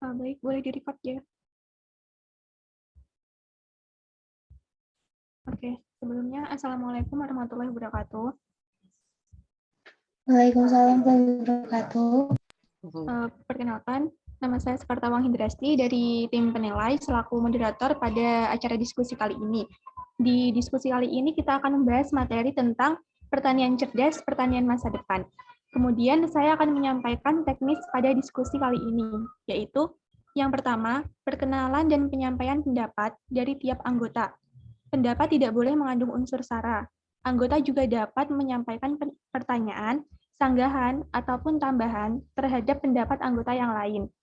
Baik, boleh di-record ya. Oke, sebelumnya Assalamualaikum warahmatullahi wabarakatuh. Waalaikumsalam warahmatullahi wabarakatuh. Perkenalkan, nama saya Sekartawang Hindrasti dari tim penilai selaku moderator pada acara diskusi kali ini. Di diskusi kali ini kita akan membahas materi tentang pertanian cerdas, pertanian masa depan. Kemudian saya akan menyampaikan teknis pada diskusi kali ini, yaitu yang pertama, perkenalan dan penyampaian pendapat dari tiap anggota. Pendapat tidak boleh mengandung unsur sara. Anggota juga dapat menyampaikan pertanyaan, sanggahan, ataupun tambahan terhadap pendapat anggota yang lain.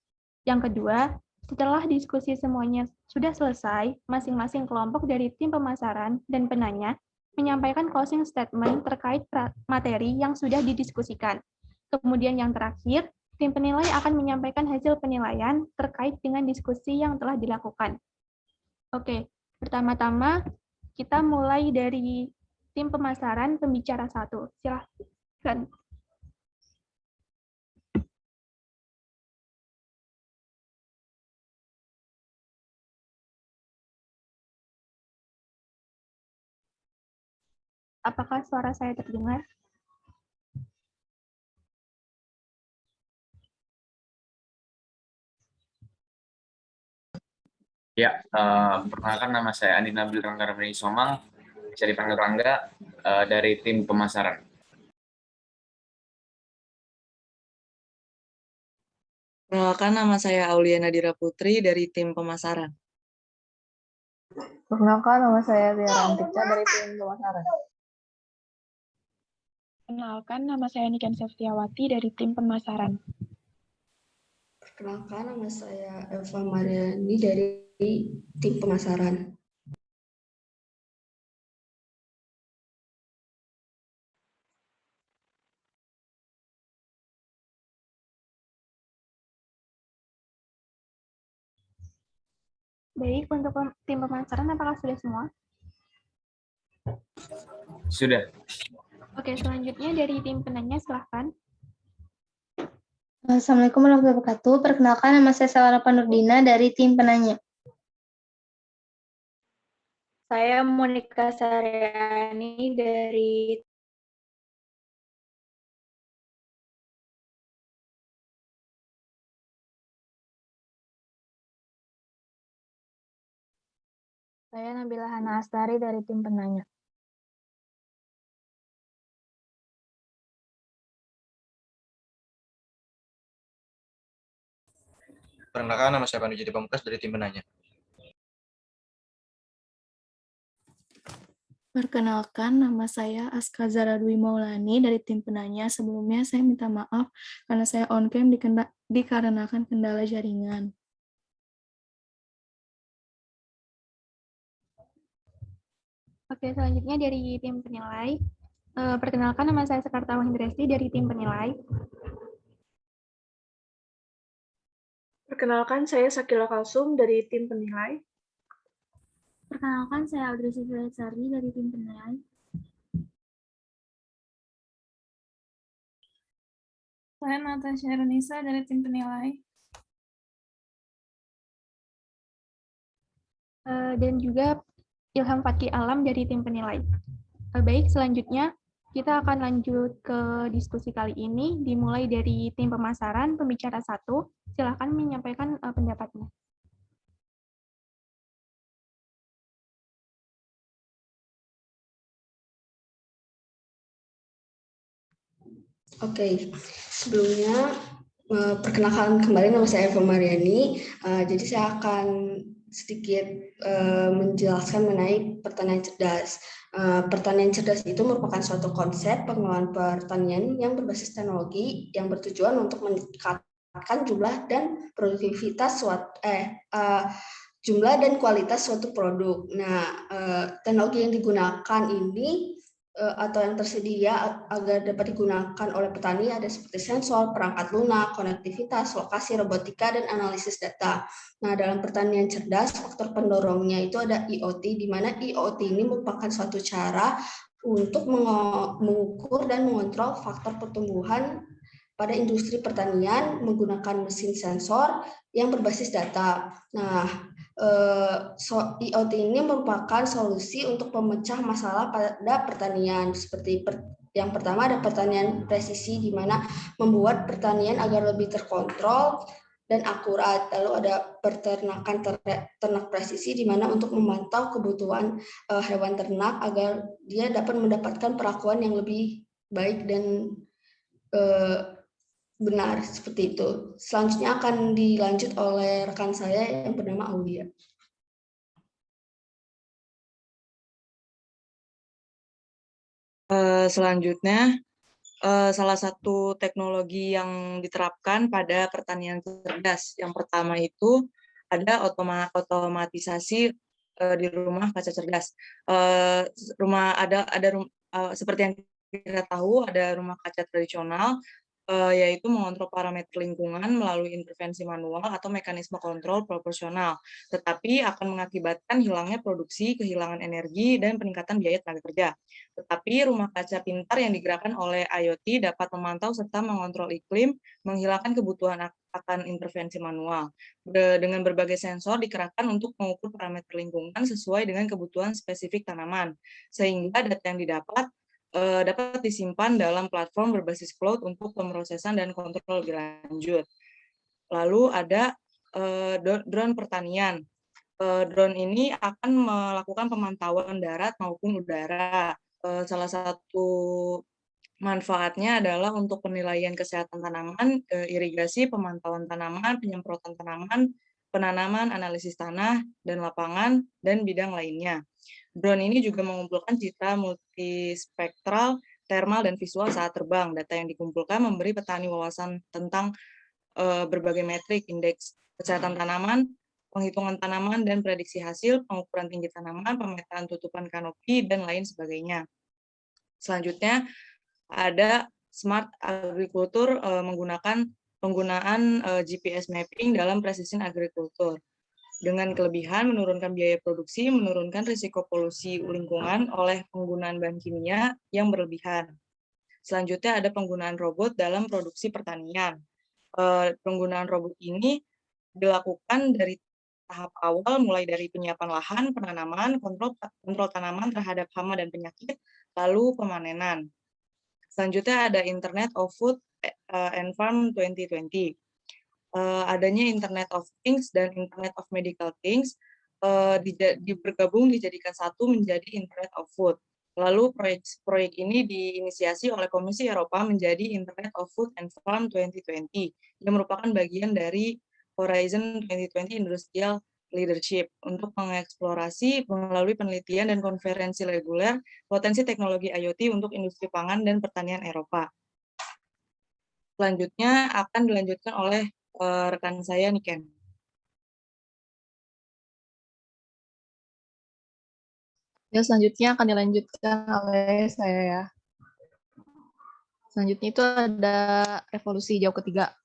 Yang kedua, setelah diskusi semuanya sudah selesai, masing-masing kelompok dari tim pemasaran dan penanya menyampaikan closing statement terkait materi yang sudah didiskusikan. Kemudian yang terakhir, tim penilai akan menyampaikan hasil penilaian terkait dengan diskusi yang telah dilakukan. Oke, pertama-tama kita mulai dari tim pemasaran pembicara 1. Silahkan. Apakah suara saya terdengar? Ya, perkenalkan nama saya Andi Nabil Rangga Ramani Somang, bisa dipanggil Rangga, dari tim pemasaran. Perkenalkan, nama saya Aulia Nadira Putri dari tim pemasaran. Perkenalkan, nama saya Tiara Antika dari tim pemasaran. Perkenalkan, nama saya Niken Seftiawati dari tim pemasaran. Perkenalkan, nama saya Eva Mariani dari tim pemasaran. Baik, untuk tim pemasaran apakah sudah semua? Sudah. Oke, selanjutnya dari tim penanya, silahkan. Assalamualaikum warahmatullahi wabarakatuh. Perkenalkan, nama saya Salana Panurdina dari tim penanya. Saya Monika Saryani dari Saya Nabila Hana Astari dari tim penanya. Perkenalkan, nama saya Pandu Jadi Pamungkas dari tim penanya. Perkenalkan, nama saya Aska Zara Dwi Maulani dari tim penanya. Sebelumnya saya minta maaf karena saya on-cam dikarenakan kendala jaringan. Oke, selanjutnya dari tim penilai. Perkenalkan, nama saya Sekartawang Hindrasti dari tim penilai. Perkenalkan, saya Sakila Kalsum dari tim penilai. Perkenalkan, saya Audrey Sari dari tim penilai. Saya Natasha Runisa dari tim penilai. Dan juga Ilham Fatki Alam dari tim penilai. Baik, selanjutnya kita akan lanjut ke diskusi kali ini, dimulai dari tim pemasaran, pembicara 1. Silakan menyampaikan pendapatnya. Oke, sebelumnya perkenalkan kembali, nama saya Eva Mariani. Jadi saya akan sedikit menjelaskan mengenai pertanian cerdas. Pertanian cerdas itu merupakan suatu konsep pengelolaan pertanian yang berbasis teknologi yang bertujuan untuk meningkatkan jumlah dan produktivitas jumlah dan kualitas suatu produk. Nah, teknologi yang digunakan ini atau yang tersedia agar dapat digunakan oleh petani ada seperti sensor, perangkat lunak, konektivitas, lokasi, robotika, dan analisis data. Nah, dalam pertanian cerdas, faktor pendorongnya itu ada IoT, di mana IoT ini merupakan suatu cara untuk mengukur dan mengontrol faktor pertumbuhan pada industri pertanian menggunakan mesin sensor yang berbasis data. Nah, IoT ini merupakan solusi untuk pemecah masalah pada pertanian. Seperti yang pertama ada pertanian presisi, di mana membuat pertanian agar lebih terkontrol dan akurat. Lalu ada peternakan ternak presisi, di mana untuk memantau kebutuhan hewan ternak agar dia dapat mendapatkan perlakuan yang lebih baik dan benar, seperti itu. Selanjutnya akan dilanjut oleh rekan saya yang bernama Aulia. Selanjutnya, salah satu teknologi yang diterapkan pada pertanian cerdas. Yang pertama itu ada otomatisasi di rumah kaca cerdas. Seperti yang kita tahu, ada rumah kaca tradisional, yaitu mengontrol parameter lingkungan melalui intervensi manual atau mekanisme kontrol proporsional, tetapi akan mengakibatkan hilangnya produksi, kehilangan energi, dan peningkatan biaya tenaga kerja. Tetapi rumah kaca pintar yang digerakkan oleh IoT dapat memantau serta mengontrol iklim, menghilangkan kebutuhan akan intervensi manual. Dengan berbagai sensor dikerahkan untuk mengukur parameter lingkungan sesuai dengan kebutuhan spesifik tanaman, sehingga data yang didapat dapat disimpan dalam platform berbasis cloud untuk pemrosesan dan kontrol lebih lanjut. Lalu ada drone pertanian. Drone ini akan melakukan pemantauan darat maupun udara. Salah satu manfaatnya adalah untuk penilaian kesehatan tanaman, irigasi, pemantauan tanaman, penyemprotan tanaman, penanaman, analisis tanah dan lapangan, dan bidang lainnya. Drone ini juga mengumpulkan citra multispektral, termal, dan visual saat terbang. Data yang dikumpulkan memberi petani wawasan tentang berbagai metrik, indeks kesehatan tanaman, penghitungan tanaman dan prediksi hasil, pengukuran tinggi tanaman, pemetaan tutupan kanopi, dan lain sebagainya. Selanjutnya, ada smart agriculture menggunakan penggunaan GPS mapping dalam precision agriculture. Dengan kelebihan menurunkan biaya produksi, menurunkan risiko polusi lingkungan oleh penggunaan bahan kimia yang berlebihan. Selanjutnya ada penggunaan robot dalam produksi pertanian. Penggunaan robot ini dilakukan dari tahap awal, mulai dari penyiapan lahan, penanaman, kontrol tanaman terhadap hama dan penyakit, lalu pemanenan. Selanjutnya ada Internet of Food and Farm 2020. Adanya Internet of Things dan Internet of Medical Things bergabung dijadikan satu menjadi Internet of Food. Lalu proyek ini diinisiasi oleh Komisi Eropa menjadi Internet of Food and Farm 2020 yang merupakan bagian dari Horizon 2020 Industrial Leadership untuk mengeksplorasi melalui penelitian dan konferensi reguler potensi teknologi IoT untuk industri pangan dan pertanian Eropa. Selanjutnya akan dilanjutkan oleh rekan saya, Niken. Ya, selanjutnya akan dilanjutkan oleh saya ya. Selanjutnya itu ada revolusi hijau ketiga.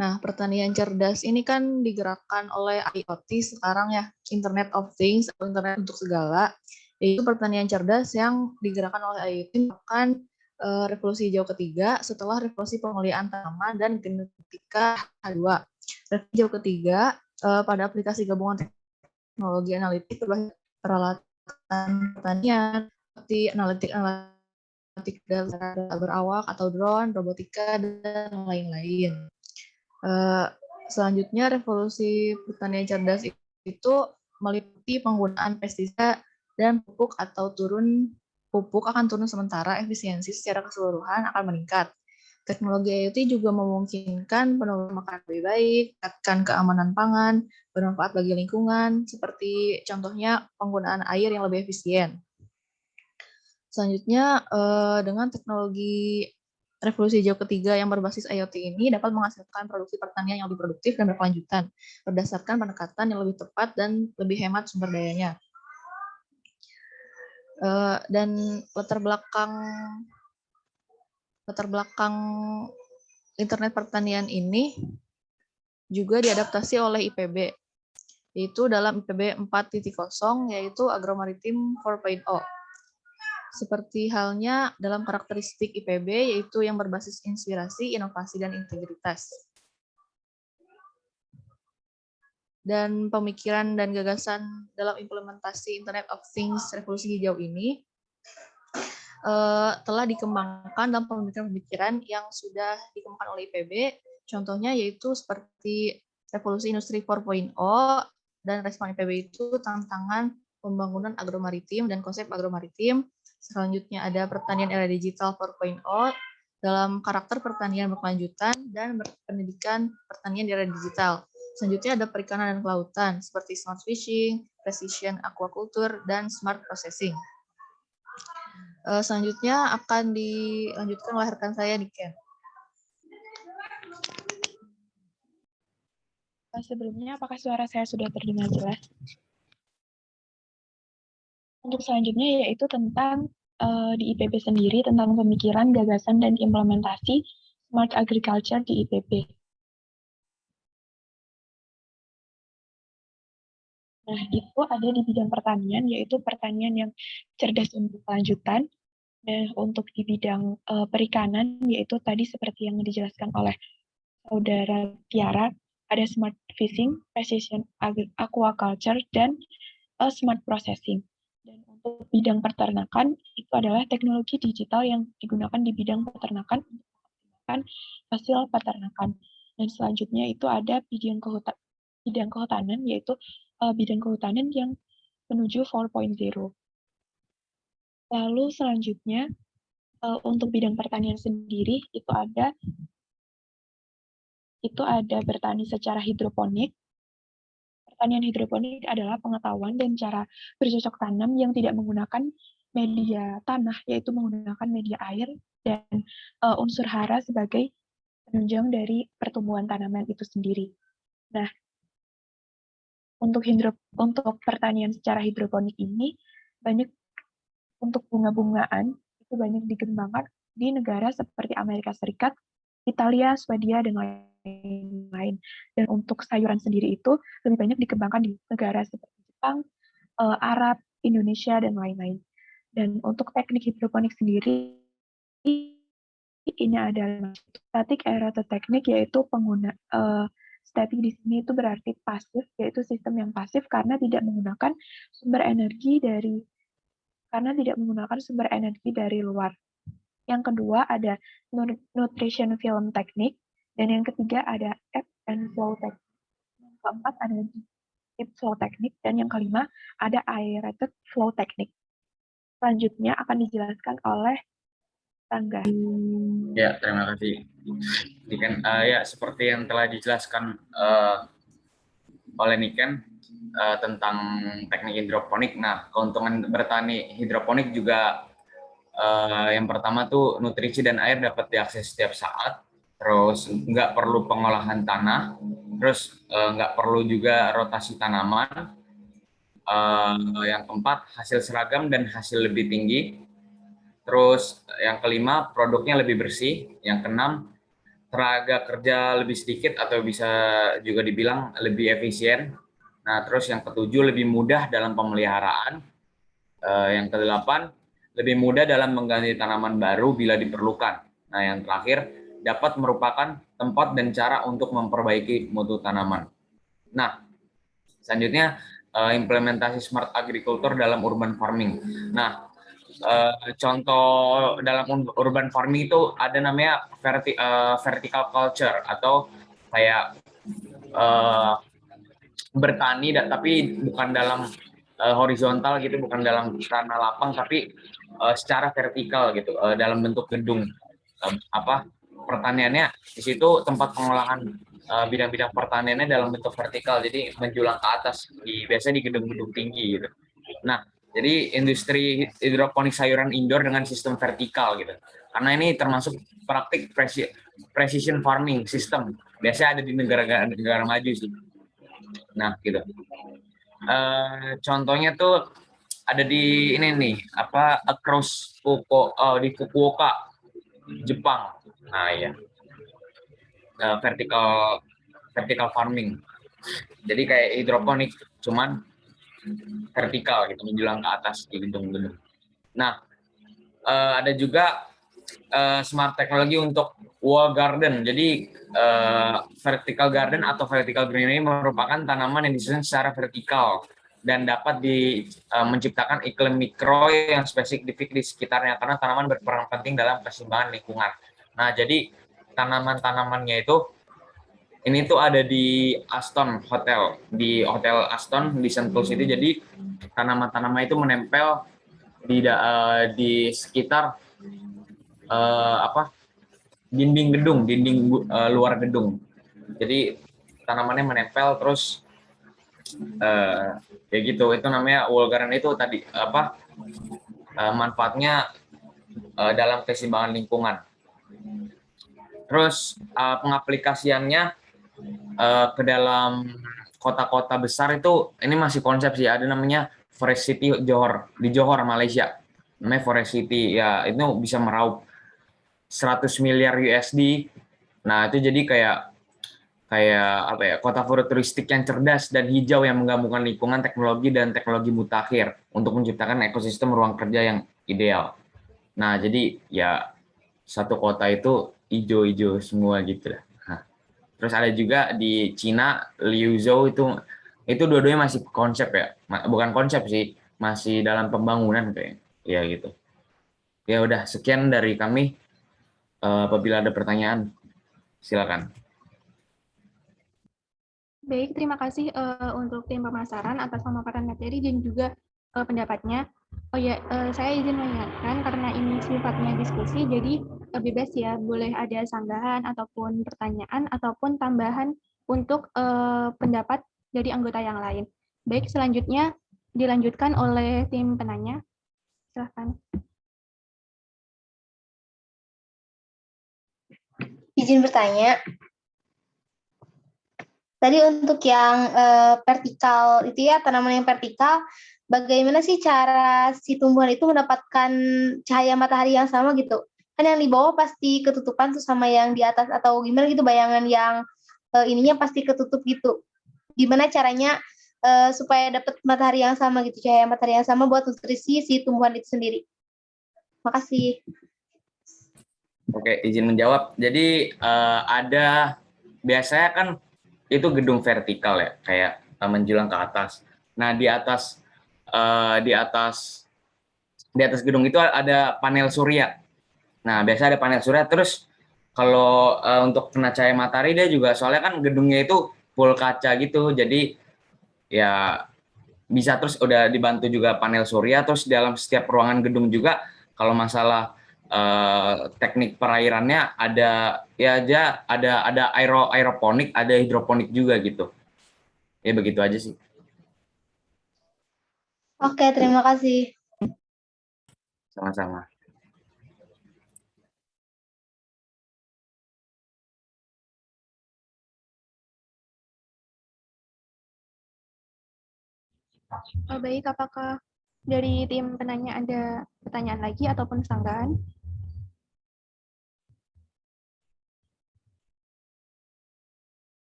Nah, pertanian cerdas ini kan digerakkan oleh IoT sekarang ya, Internet of Things atau Internet untuk segala. Yaitu pertanian cerdas yang digerakkan oleh IoT merupakan revolusi hijau ketiga setelah revolusi pemulihan tanaman dan genetika H2. Revolusi hijau ketiga pada aplikasi gabungan teknologi analitik peralatan pertanian seperti analitik data berawak atau drone, robotika, dan lain-lain. Selanjutnya revolusi pertanian cerdas itu meliputi penggunaan pestisida dan pupuk akan turun sementara, efisiensi secara keseluruhan akan meningkat. Teknologi IoT juga memungkinkan penurunan makanan lebih baik, meningkatkan keamanan pangan, bermanfaat bagi lingkungan, seperti contohnya penggunaan air yang lebih efisien. Selanjutnya, dengan teknologi revolusi hijau ketiga yang berbasis IoT ini dapat menghasilkan produksi pertanian yang lebih produktif dan berkelanjutan, berdasarkan pendekatan yang lebih tepat dan lebih hemat sumber dayanya. Dan latar belakang internet pertanian ini juga diadaptasi oleh IPB, yaitu dalam IPB 4.0, yaitu Agromaritim 4.0. seperti halnya dalam karakteristik IPB, yaitu yang berbasis inspirasi, inovasi, dan integritas. Dan pemikiran dan gagasan dalam implementasi Internet of Things revolusi hijau ini telah dikembangkan dalam pemikiran-pemikiran yang sudah dikembangkan oleh IPB. Contohnya yaitu seperti revolusi industri 4.0 dan respon IPB itu tantangan pembangunan agromaritim dan konsep agromaritim. Selanjutnya ada pertanian era digital 4.0 dalam karakter pertanian berkelanjutan dan pendidikan pertanian di era digital. Selanjutnya ada perikanan dan kelautan seperti smart fishing, precision aquaculture, dan smart processing. Selanjutnya akan dilanjutkan oleh rekan saya, Niken. Sebelumnya, apakah suara saya sudah terdengar jelas? Untuk selanjutnya yaitu tentang di IPB sendiri, tentang pemikiran, gagasan, dan implementasi smart agriculture di IPB. Nah, itu ada di bidang pertanian, yaitu pertanian yang cerdas untuk kelanjutan. Dan untuk di bidang perikanan, yaitu tadi seperti yang dijelaskan oleh Saudara Tiara, ada smart fishing, precision aquaculture, dan smart processing. Dan untuk bidang peternakan, itu adalah teknologi digital yang digunakan di bidang peternakan untuk menghasilkan hasil peternakan. Dan selanjutnya itu ada bidang kehutanan, yaitu bidang kehutanan yang menuju 4.0. Lalu selanjutnya, untuk bidang pertanian sendiri, itu ada bertani secara hidroponik. Pertanian hidroponik adalah pengetahuan dan cara bercocok tanam yang tidak menggunakan media tanah, yaitu menggunakan media air dan unsur hara sebagai penunjang dari pertumbuhan tanaman itu sendiri. Nah, untuk pertanian secara hidroponik ini, banyak untuk bunga-bungaan itu banyak dikembangkan di negara seperti Amerika Serikat, Italia, Swedia, dan lain-lain. Dan untuk sayuran sendiri itu lebih banyak dikembangkan di negara seperti Jepang, Arab, Indonesia, dan lain-lain. Dan untuk teknik hidroponik sendiri, ini adalah static aerated teknik, yaitu static di sini itu berarti pasif, yaitu sistem yang pasif karena tidak menggunakan sumber energi dari luar. Yang kedua ada nutrition film teknik, dan yang ketiga ada ebb and flow teknik. Yang keempat ada deep flow teknik, dan yang kelima ada aerated flow teknik. Selanjutnya akan dijelaskan oleh Rangga. Ya, terima kasih. Niken, ya seperti yang telah dijelaskan oleh Niken tentang teknik hidroponik. Nah, keuntungan bertani hidroponik juga yang pertama tuh nutrisi dan air dapat diakses setiap saat. Terus nggak perlu pengolahan tanah. Terus nggak perlu juga rotasi tanaman. Yang keempat, hasil seragam dan hasil lebih tinggi. Terus yang kelima, produknya lebih bersih. Yang keenam, tenaga kerja lebih sedikit atau bisa juga dibilang lebih efisien. Nah, terus yang ketujuh, lebih mudah dalam pemeliharaan. Yang kedelapan, lebih mudah dalam mengganti tanaman baru bila diperlukan. Nah, yang terakhir, dapat merupakan tempat dan cara untuk memperbaiki mutu tanaman. Nah, selanjutnya implementasi smart agriculture dalam urban farming. Nah, contoh dalam urban farming itu ada namanya vertical culture atau kayak bertani tapi bukan dalam horizontal gitu, bukan dalam tanah lapang tapi secara vertikal gitu, dalam bentuk gedung. Pertaniannya di situ tempat pengolahan bidang-bidang pertaniannya dalam bentuk vertikal, jadi menjulang ke atas, biasanya di gedung-gedung tinggi gitu. Nah, jadi industri hidroponik sayuran indoor dengan sistem vertikal gitu. Karena ini termasuk praktik precision farming system. Biasanya ada di negara maju sih. Nah, gitu. Contohnya tuh ada di ini nih, across di Fukuoka, Jepang. Nah, ya. Vertical farming. Jadi kayak hidroponik, cuman vertikal gitu, menjulang ke atas di gedung-gedung. Nah, ada juga smart technology untuk wall garden. Jadi vertical garden atau vertical greenery merupakan tanaman yang disusun secara vertikal dan dapat menciptakan iklim mikro yang spesifik di sekitarnya karena tanaman berperan penting dalam keseimbangan lingkungan. Nah, jadi tanaman-tanamannya itu ini tuh ada di Aston Hotel, di Hotel Aston di Sentul City. Jadi tanaman-tanaman itu menempel di sekitar dinding gedung, luar gedung. Jadi tanamannya menempel terus kayak gitu. Itu namanya wall garden. Itu tadi manfaatnya dalam keseimbangan lingkungan. Terus pengaplikasiannya ke dalam kota-kota besar itu ini masih konsep sih. Ada namanya Forest City Johor di Johor, Malaysia. Namanya Forest City, ya itu bisa meraup 100 miliar USD. Nah, itu jadi kayak apa ya, kota futuristik yang cerdas dan hijau yang menggabungkan lingkungan, teknologi dan teknologi mutakhir untuk menciptakan ekosistem ruang kerja yang ideal. Nah, jadi ya satu kota itu hijau-hijau semua gitu lah. Nah, terus ada juga di Cina, Liuzhou itu dua-duanya masih konsep ya. Bukan konsep sih, masih dalam pembangunan kayak. Ya gitu. Ya udah, sekian dari kami. Apabila ada pertanyaan, silakan. Baik, terima kasih untuk tim pemasaran atas pemaparan materi dan juga pendapatnya. Oh ya, saya izin mengingatkan karena ini sifatnya diskusi, jadi bebas ya, boleh ada sanggahan ataupun pertanyaan ataupun tambahan untuk pendapat dari anggota yang lain. Baik, selanjutnya dilanjutkan oleh tim penanya. Silakan. Izin bertanya. Tadi untuk yang vertikal itu ya, tanaman yang vertikal, bagaimana sih cara si tumbuhan itu mendapatkan cahaya matahari yang sama gitu? Kan yang di bawah pasti ketutupan tuh sama yang di atas, atau gimana gitu bayangan yang ininya pasti ketutup gitu. Gimana caranya supaya dapat matahari yang sama gitu, cahaya matahari yang sama buat nutrisi si tumbuhan itu sendiri? Makasih. Oke, izin menjawab. Jadi ada biasanya kan itu gedung vertikal ya, kayak menjulang ke atas. Nah, di atas gedung itu ada panel surya. Nah, biasa ada panel surya. Terus kalau untuk kena cahaya matahari dia juga, soalnya kan gedungnya itu full kaca gitu. Jadi ya bisa, terus udah dibantu juga panel surya. Terus dalam setiap ruangan gedung juga kalau masalah teknik perairannya ada ya aja, ada aeroponik, ada hidroponik juga gitu. Ya begitu aja sih. Oke, terima kasih. Sama-sama. Baik, apakah dari tim penanya ada pertanyaan lagi ataupun sanggahan?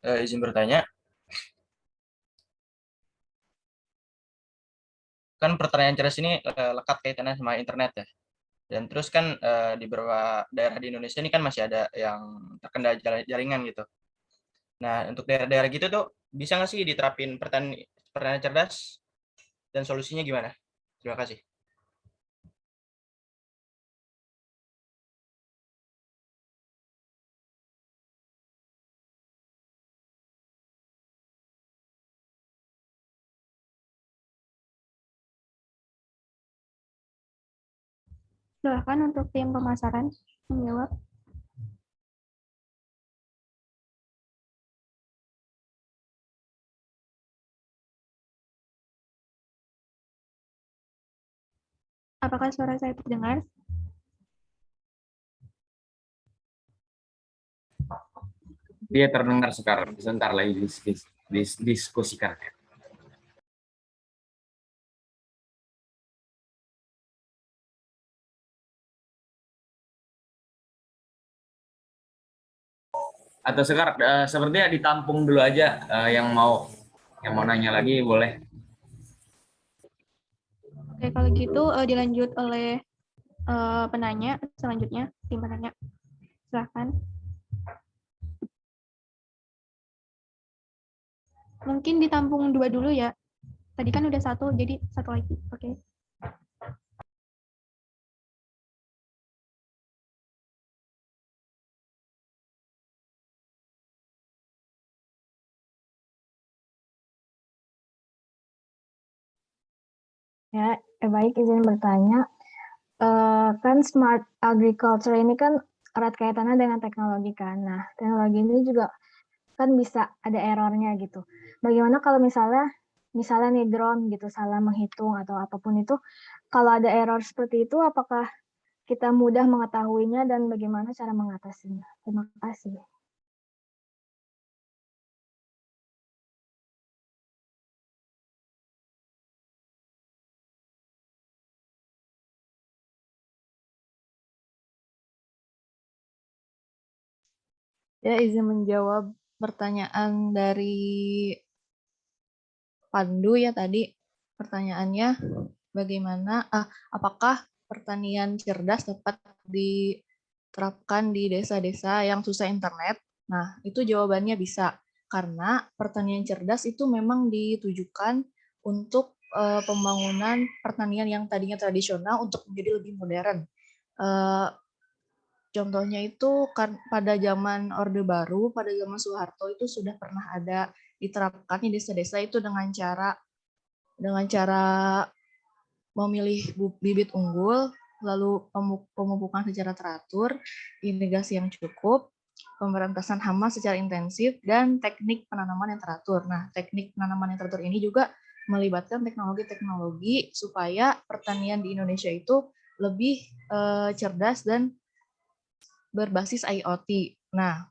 Izin bertanya. Kan pertanian cerdas ini lekat kaitannya sama internet ya. Dan terus kan di beberapa daerah di Indonesia ini kan masih ada yang terkendala jaringan gitu. Nah, untuk daerah-daerah gitu tuh bisa nggak sih diterapin pertanian cerdas, dan solusinya gimana? Terima kasih. Silakan untuk tim pemasaran menjawab. Apakah suara saya terdengar? Dia terdengar sekarang. Sebentar lagi diskusikan. Atau Sekar, sepertinya ditampung dulu aja, yang mau nanya lagi boleh. Oke, kalau gitu dilanjut oleh penanya selanjutnya, tim penanya. Silahkan. Mungkin ditampung 2 dulu ya. Tadi kan udah 1, jadi 1 lagi. Oke. Ya, baik, izin bertanya. Kan smart agriculture ini kan erat kaitannya dengan teknologi kan. Nah, teknologi ini juga kan bisa ada errornya gitu. Bagaimana kalau misalnya nih drone gitu salah menghitung atau apapun itu, kalau ada error seperti itu, apakah kita mudah mengetahuinya dan bagaimana cara mengatasinya? Terima kasih. Ya, izin menjawab pertanyaan dari Pandu ya tadi. Pertanyaannya bagaimana, apakah pertanian cerdas dapat diterapkan di desa-desa yang susah internet? Nah, itu jawabannya bisa. Karena pertanian cerdas itu memang ditujukan untuk pembangunan pertanian yang tadinya tradisional untuk menjadi lebih modern. Contohnya itu kan pada zaman Orde Baru, pada zaman Soeharto itu sudah pernah ada diterapkan di desa-desa itu dengan cara memilih bibit unggul, lalu pemupukan secara teratur, irigasi yang cukup, pemberantasan hama secara intensif, dan teknik penanaman yang teratur. Nah, teknik penanaman yang teratur ini juga melibatkan teknologi-teknologi supaya pertanian di Indonesia itu lebih cerdas dan berbasis IoT. Nah,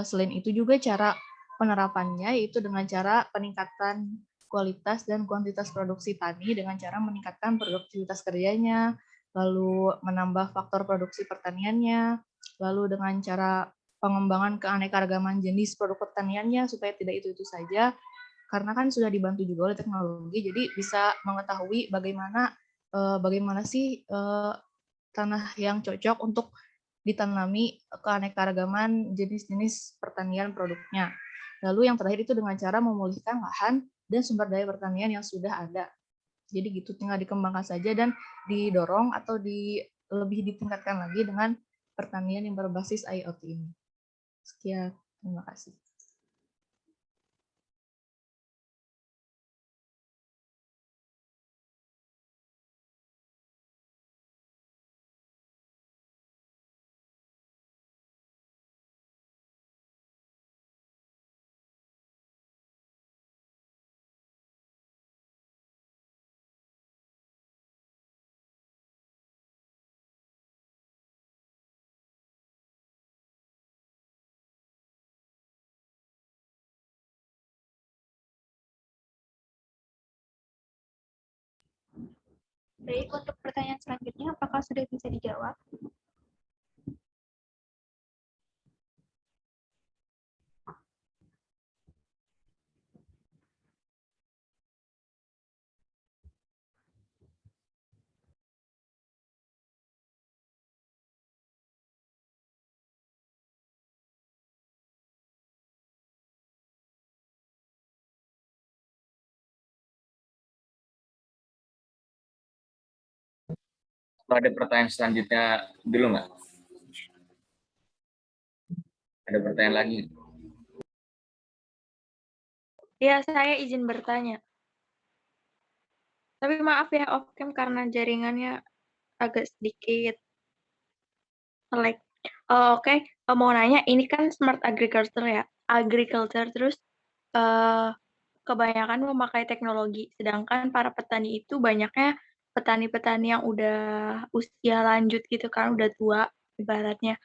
selain itu juga cara penerapannya yaitu dengan cara peningkatan kualitas dan kuantitas produksi tani dengan cara meningkatkan produktivitas kerjanya, lalu menambah faktor produksi pertaniannya, lalu dengan cara pengembangan keanekaragaman jenis produk pertaniannya supaya tidak itu-itu saja, karena kan sudah dibantu juga oleh teknologi, jadi bisa mengetahui bagaimana sih tanah yang cocok untuk ditanami keanekaragaman jenis-jenis pertanian produknya. Lalu yang terakhir itu dengan cara memulihkan lahan dan sumber daya pertanian yang sudah ada. Jadi gitu, tinggal dikembangkan saja dan didorong atau lebih ditingkatkan lagi dengan pertanian yang berbasis IoT ini. Sekian, terima kasih. Baik, untuk pertanyaan selanjutnya, apakah sudah bisa dijawab? Kalau ada pertanyaan selanjutnya dulu nggak? Ada pertanyaan lagi? Ya, saya izin bertanya. Tapi maaf ya, off-cam karena jaringannya agak sedikit lag. Oke, mau nanya, ini kan smart agriculture ya, terus kebanyakan memakai teknologi, sedangkan para petani itu banyaknya petani-petani yang udah usia lanjut gitu kan, udah tua ibaratnya.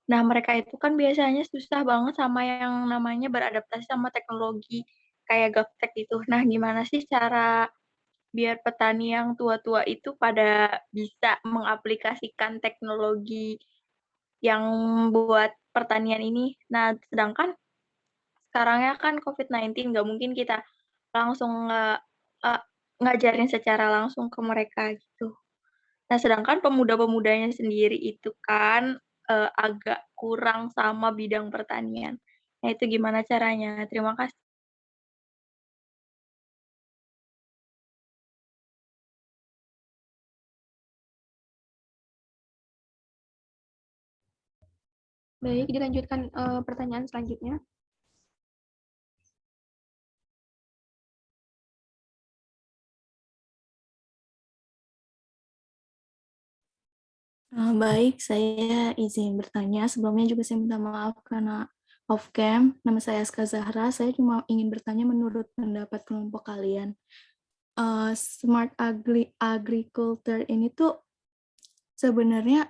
Nah, mereka itu kan biasanya susah banget sama yang namanya beradaptasi sama teknologi kayak gaptek itu. Nah, gimana sih cara biar petani yang tua-tua itu pada bisa mengaplikasikan teknologi yang buat pertanian ini. Nah, sedangkan sekarangnya kan COVID-19 nggak mungkin kita langsung ngajarin secara langsung ke mereka gitu. Nah, sedangkan pemuda-pemudanya sendiri itu kan, agak kurang sama bidang pertanian. Nah, itu gimana caranya? Terima kasih. Baik, dilanjutkan pertanyaan selanjutnya. Baik, saya izin bertanya. Sebelumnya juga saya minta maaf karena off cam. Nama saya Aska Zahra. Saya cuma ingin bertanya menurut pendapat kelompok kalian. Smart agriculture ini tuh sebenarnya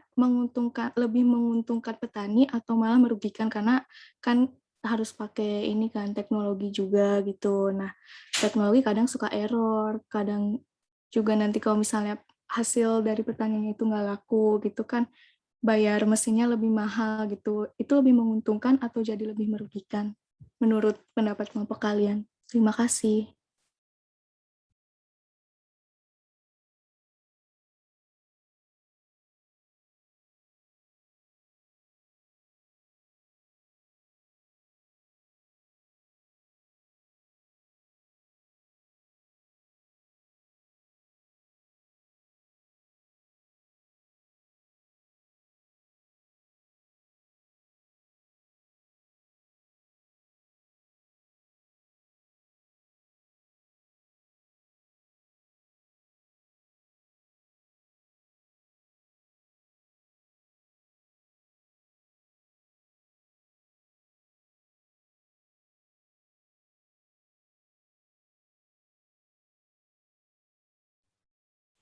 lebih menguntungkan petani atau malah merugikan karena kan harus pakai ini kan teknologi juga gitu. Nah, teknologi kadang suka error, kadang juga nanti kalau misalnya hasil dari pertanian itu nggak laku gitu kan, bayar mesinnya lebih mahal gitu. Itu lebih menguntungkan atau jadi lebih merugikan menurut pendapat kelompok kalian? Terima kasih.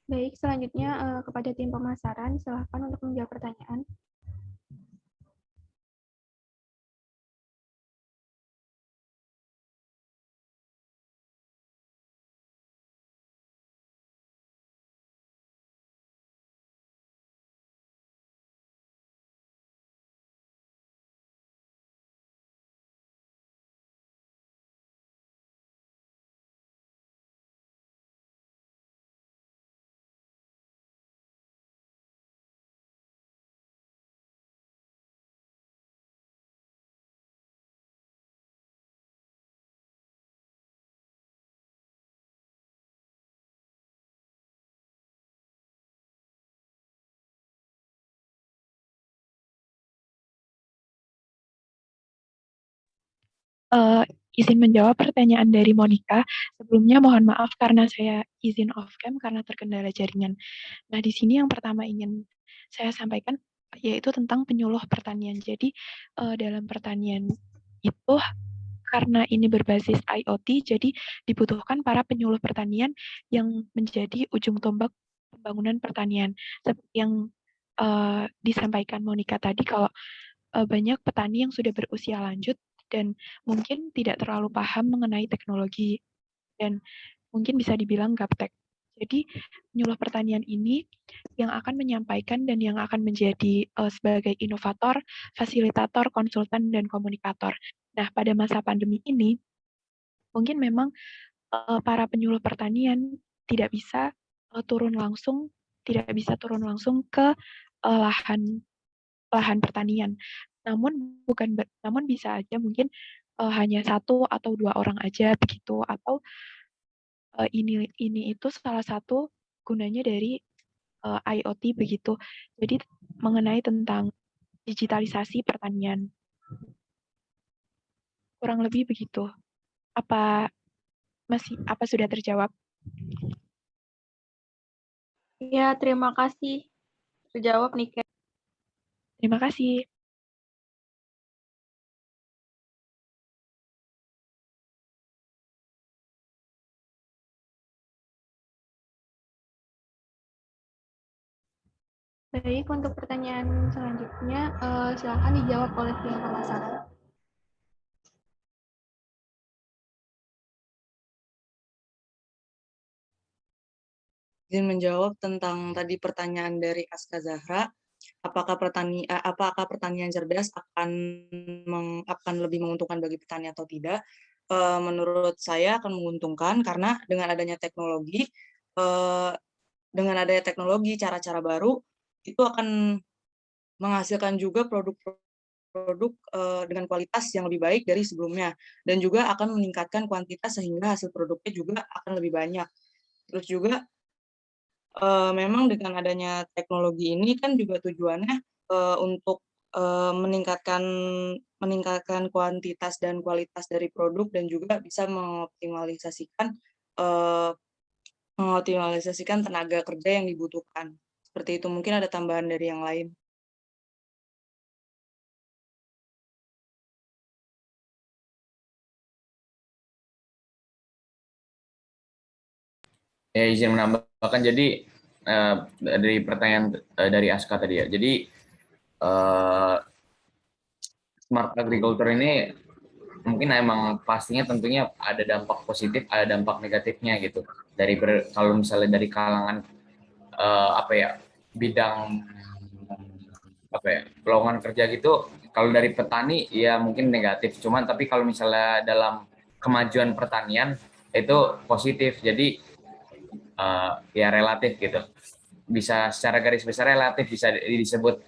Baik, selanjutnya kepada tim pemasaran, silakan untuk menjawab pertanyaan. Izin menjawab pertanyaan dari Monica. Sebelumnya mohon maaf karena saya izin off cam karena terkendala jaringan. Nah, di sini yang pertama ingin saya sampaikan yaitu tentang penyuluh pertanian. Jadi dalam pertanian itu karena ini berbasis IoT, jadi dibutuhkan para penyuluh pertanian yang menjadi ujung tombak pembangunan pertanian. Seperti yang disampaikan Monica tadi, kalau banyak petani yang sudah berusia lanjut dan mungkin tidak terlalu paham mengenai teknologi dan mungkin bisa dibilang gaptek. Jadi penyuluh pertanian ini yang akan menyampaikan dan yang akan menjadi sebagai inovator, fasilitator, konsultan, dan komunikator. Nah, pada masa pandemi ini, mungkin memang para penyuluh pertanian tidak bisa turun langsung ke lahan pertanian. Namun bisa aja mungkin hanya 1 atau 2 orang aja begitu, atau ini itu salah satu gunanya dari IoT begitu. Jadi mengenai tentang digitalisasi pertanian. Kurang lebih begitu. Apa sudah terjawab? Ya, terima kasih. Terjawab nih, Kak. Terima kasih. Baik, untuk pertanyaan selanjutnya, silakan dijawab oleh tim pemasaran. Izin menjawab tentang tadi pertanyaan dari Aska Zahra. apakah pertanian cerdas akan lebih menguntungkan bagi petani atau tidak? Menurut saya akan menguntungkan karena dengan adanya teknologi, cara-cara baru itu akan menghasilkan juga produk dengan kualitas yang lebih baik dari sebelumnya, dan juga akan meningkatkan kuantitas sehingga hasil produknya juga akan lebih banyak. Terus juga memang dengan adanya teknologi ini kan juga tujuannya untuk meningkatkan kuantitas dan kualitas dari produk, dan juga bisa mengoptimalisasikan tenaga kerja yang dibutuhkan. Seperti itu, mungkin ada tambahan dari yang lain. Ya, izin menambahkan, jadi dari pertanyaan dari Aska tadi ya, jadi smart agriculture ini mungkin emang pastinya tentunya ada dampak positif, ada dampak negatifnya gitu. Kalau misalnya dari kalangan bidang lowongan kerja gitu, kalau dari petani ya mungkin negatif. Cuman tapi kalau misalnya dalam kemajuan pertanian itu positif. Jadi ya relatif gitu. Bisa secara garis besar relatif bisa disebut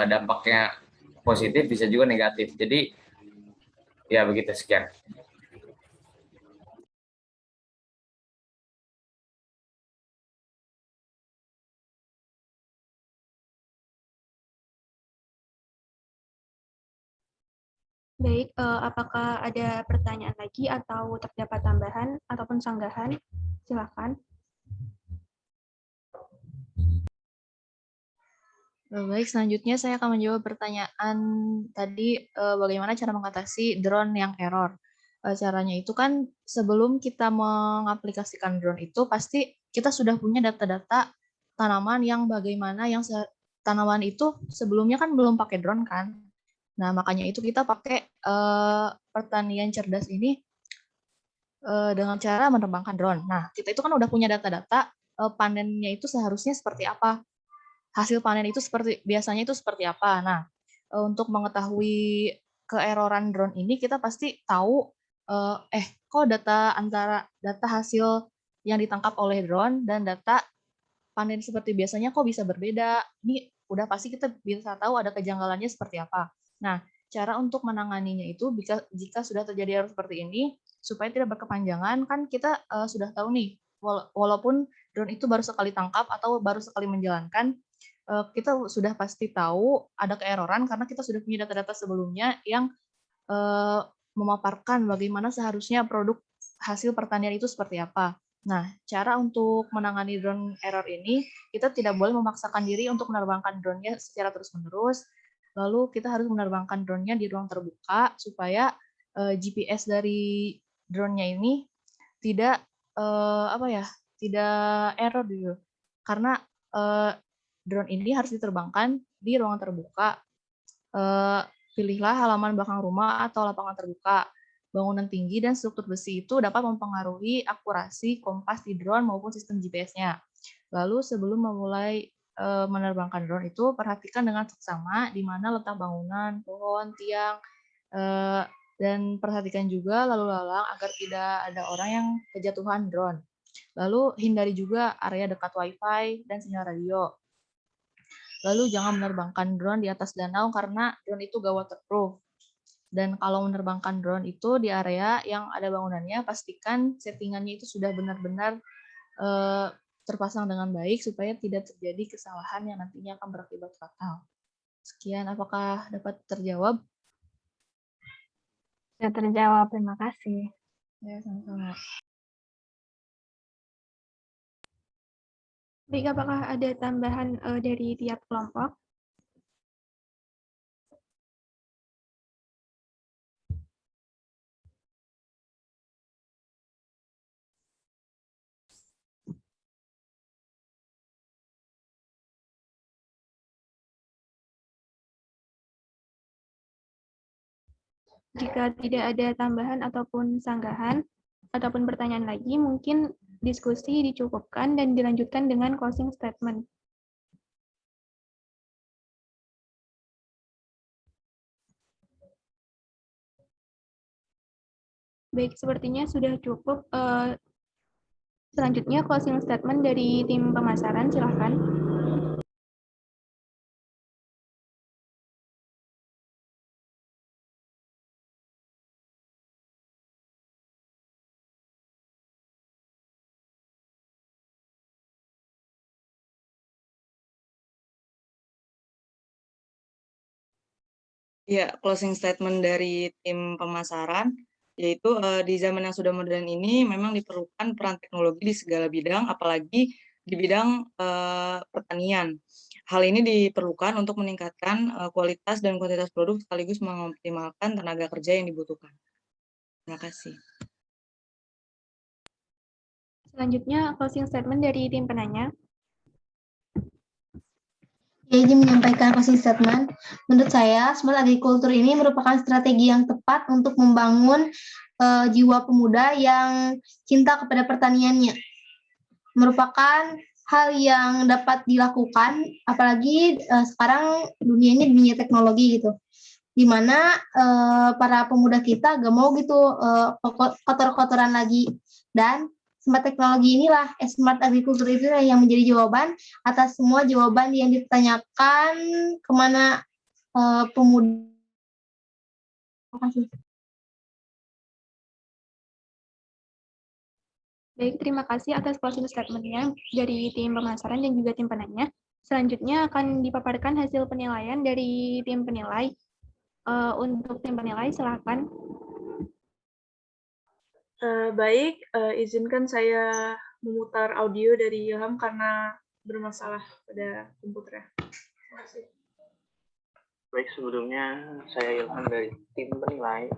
dampaknya positif, bisa juga negatif. Jadi ya begitu, sekian. Baik, apakah ada pertanyaan lagi atau terdapat tambahan ataupun sanggahan? Silakan. Baik, selanjutnya saya akan menjawab pertanyaan tadi, bagaimana cara mengatasi drone yang error. Caranya itu kan sebelum kita mengaplikasikan drone itu pasti kita sudah punya data-data tanaman yang bagaimana yang tanaman itu sebelumnya kan belum pakai drone kan. Nah, makanya itu kita pakai pertanian cerdas ini dengan cara menerbangkan drone. Nah, kita itu kan udah punya data-data panennya itu seharusnya seperti apa. Hasil panen itu biasanya itu seperti apa. Nah, untuk mengetahui keeroran drone ini kita pasti tahu kok antara data hasil yang ditangkap oleh drone dan data panen seperti biasanya kok bisa berbeda. Ini udah pasti kita bisa tahu ada kejanggalannya seperti apa. Nah, cara untuk menanganinya itu jika sudah terjadi error seperti ini supaya tidak berkepanjangan, kan kita sudah tahu nih, walaupun drone itu baru sekali tangkap atau baru sekali menjalankan, kita sudah pasti tahu ada keeroran karena kita sudah punya data-data sebelumnya yang memaparkan bagaimana seharusnya produk hasil pertanian itu seperti apa. Nah, cara untuk menangani drone error ini, kita tidak boleh memaksakan diri untuk menerbangkan drone-nya secara terus-menerus. Lalu kita harus menerbangkan drone-nya di ruang terbuka supaya GPS dari drone-nya ini tidak tidak error gitu. Karena drone ini harus diterbangkan di ruangan terbuka. Pilihlah halaman belakang rumah atau lapangan terbuka. Bangunan tinggi dan struktur besi itu dapat mempengaruhi akurasi kompas di drone maupun sistem GPS-nya. Lalu sebelum memulai menerbangkan drone itu, perhatikan dengan seksama di mana letak bangunan, pohon, tiang, dan perhatikan juga lalu lalang agar tidak ada orang yang kejatuhan drone. Lalu hindari juga area dekat Wi-Fi dan sinyal radio. Lalu jangan menerbangkan drone di atas danau karena drone itu gak waterproof. Dan kalau menerbangkan drone itu di area yang ada bangunannya, pastikan settingannya itu sudah benar-benar terpasang dengan baik supaya tidak terjadi kesalahan yang nantinya akan berakibat fatal. Sekian, apakah dapat terjawab? Sudah terjawab, terima kasih. Ya, sama-sama. Baik, apakah ada tambahan dari tiap kelompok? Jika tidak ada tambahan ataupun sanggahan ataupun pertanyaan lagi, mungkin diskusi dicukupkan dan dilanjutkan dengan closing statement. Baik, sepertinya sudah cukup. Selanjutnya closing statement dari tim pemasaran, silahkan. Ya, closing statement dari tim pemasaran, yaitu di zaman yang sudah modern ini memang diperlukan peran teknologi di segala bidang, apalagi di bidang pertanian. Hal ini diperlukan untuk meningkatkan kualitas dan kuantitas produk sekaligus mengoptimalkan tenaga kerja yang dibutuhkan. Terima kasih. Selanjutnya closing statement dari tim penanya. Saya izin menyampaikan closing statement. Menurut saya, smart agriculture ini merupakan strategi yang tepat untuk membangun jiwa pemuda yang cinta kepada pertaniannya. Merupakan hal yang dapat dilakukan, apalagi sekarang dunia ini dunia teknologi gitu, di mana para pemuda kita gak mau gitu kotor-kotoran lagi, dan smart teknologi inilah, smart agriculture itu yang menjadi jawaban atas semua jawaban yang ditanyakan kemana pemuda. Terima kasih. Baik, terima kasih atas closing statement-nya dari tim pemasaran dan juga tim penanya. Selanjutnya akan dipaparkan hasil penilaian dari tim penilai. Untuk tim penilai, silakan. Baik, izinkan saya memutar audio dari Ilham karena bermasalah pada komputernya. Terima kasih. Baik, sebelumnya saya Ilham dari tim penilai.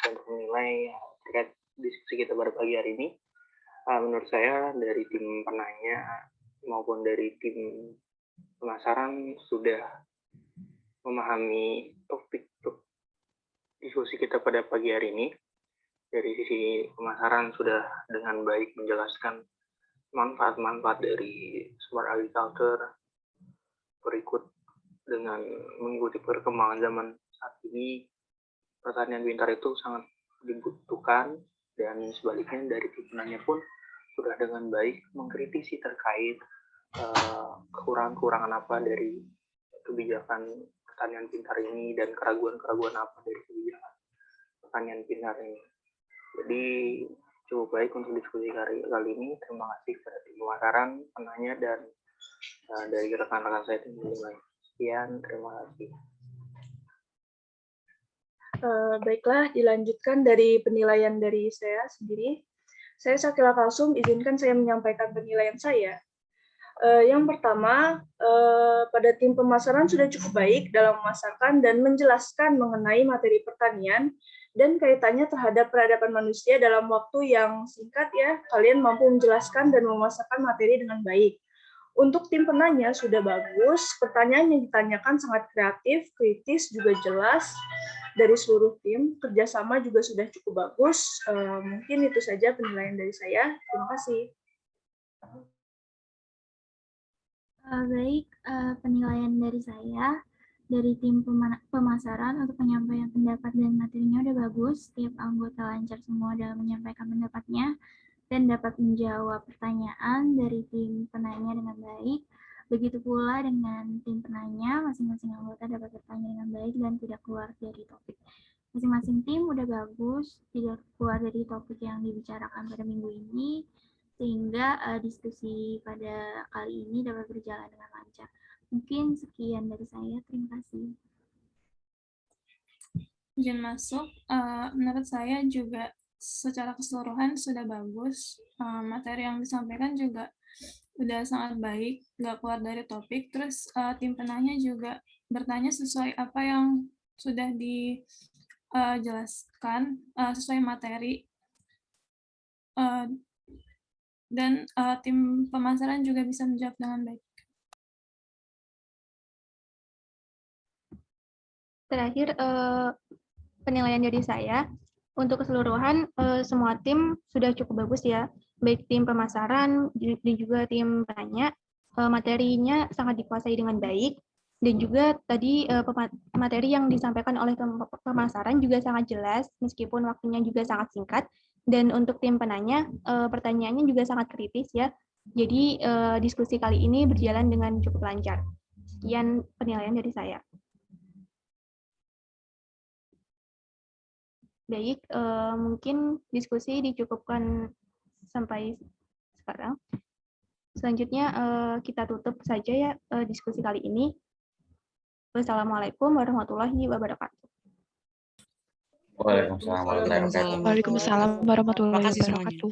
Untuk menilai terkait diskusi kita pada pagi hari ini. Menurut saya dari tim penanya maupun dari tim pemasaran sudah memahami topik diskusi kita pada pagi hari ini. Dari sisi pemasaran sudah dengan baik menjelaskan manfaat-manfaat dari smart agriculture, berikut dengan mengikuti perkembangan zaman saat ini, pertanian pintar itu sangat dibutuhkan, dan sebaliknya dari tim penanya pun sudah dengan baik mengkritisi terkait kekurangan-kekurangan apa dari kebijakan pertanian pintar ini dan keraguan-keraguan apa dari kebijakan pertanian pintar ini. Jadi cukup baik untuk diskusi kali ini. Terima kasih kepada tim pemasaran, penanya, dan dari rekan-rekan saya tim penilai. Sekian, terima kasih. Baiklah, dilanjutkan dari penilaian dari saya sendiri. Saya Sakila Kalsum, izinkan saya menyampaikan penilaian saya. Yang pertama, pada tim pemasaran sudah cukup baik dalam memasarkan dan menjelaskan mengenai materi pertanian dan kaitannya terhadap peradaban manusia dalam waktu yang singkat ya. Kalian mampu menjelaskan dan memasarkan materi dengan baik. Untuk tim penanya sudah bagus, pertanyaan yang ditanyakan sangat kreatif, kritis, juga jelas dari seluruh tim. Kerjasama juga sudah cukup bagus. Mungkin itu saja penilaian dari saya. Terima kasih. Baik, penilaian dari saya, dari tim pemasaran untuk penyampaian pendapat dan materinya udah bagus. Setiap anggota lancar semua dalam menyampaikan pendapatnya dan dapat menjawab pertanyaan dari tim penanya dengan baik. Begitu pula dengan tim penanya, masing-masing anggota dapat bertanya dengan baik dan tidak keluar dari topik. Masing-masing tim udah bagus, tidak keluar dari topik yang dibicarakan pada minggu ini, sehingga diskusi pada kali ini dapat berjalan dengan lancar. Mungkin sekian dari saya, terima kasih. Izin masuk, menurut saya juga secara keseluruhan sudah bagus, materi yang disampaikan juga udah sangat baik, nggak keluar dari topik, terus tim penanya juga bertanya sesuai apa yang sudah dijelaskan, sesuai materi, dan tim pemasaran juga bisa menjawab dengan baik. Terakhir, penilaian dari saya, untuk keseluruhan semua tim sudah cukup bagus ya, baik tim pemasaran dan juga tim penanya, materinya sangat dikuasai dengan baik, Dan juga tadi materi yang disampaikan oleh pemasaran juga sangat jelas, meskipun waktunya juga sangat singkat. Dan untuk tim penanya, pertanyaannya juga sangat kritis ya. Jadi diskusi kali ini berjalan dengan cukup lancar. Sekian penilaian dari saya. Baik, mungkin diskusi dicukupkan sampai sekarang. Selanjutnya kita tutup saja ya diskusi kali ini. Wassalamualaikum warahmatullahi wabarakatuh. Waalaikumsalam warahmatullahi wabarakatuh. Waalaikumsalam warahmatullahi Terima kasih semuanya. wabarakatuh.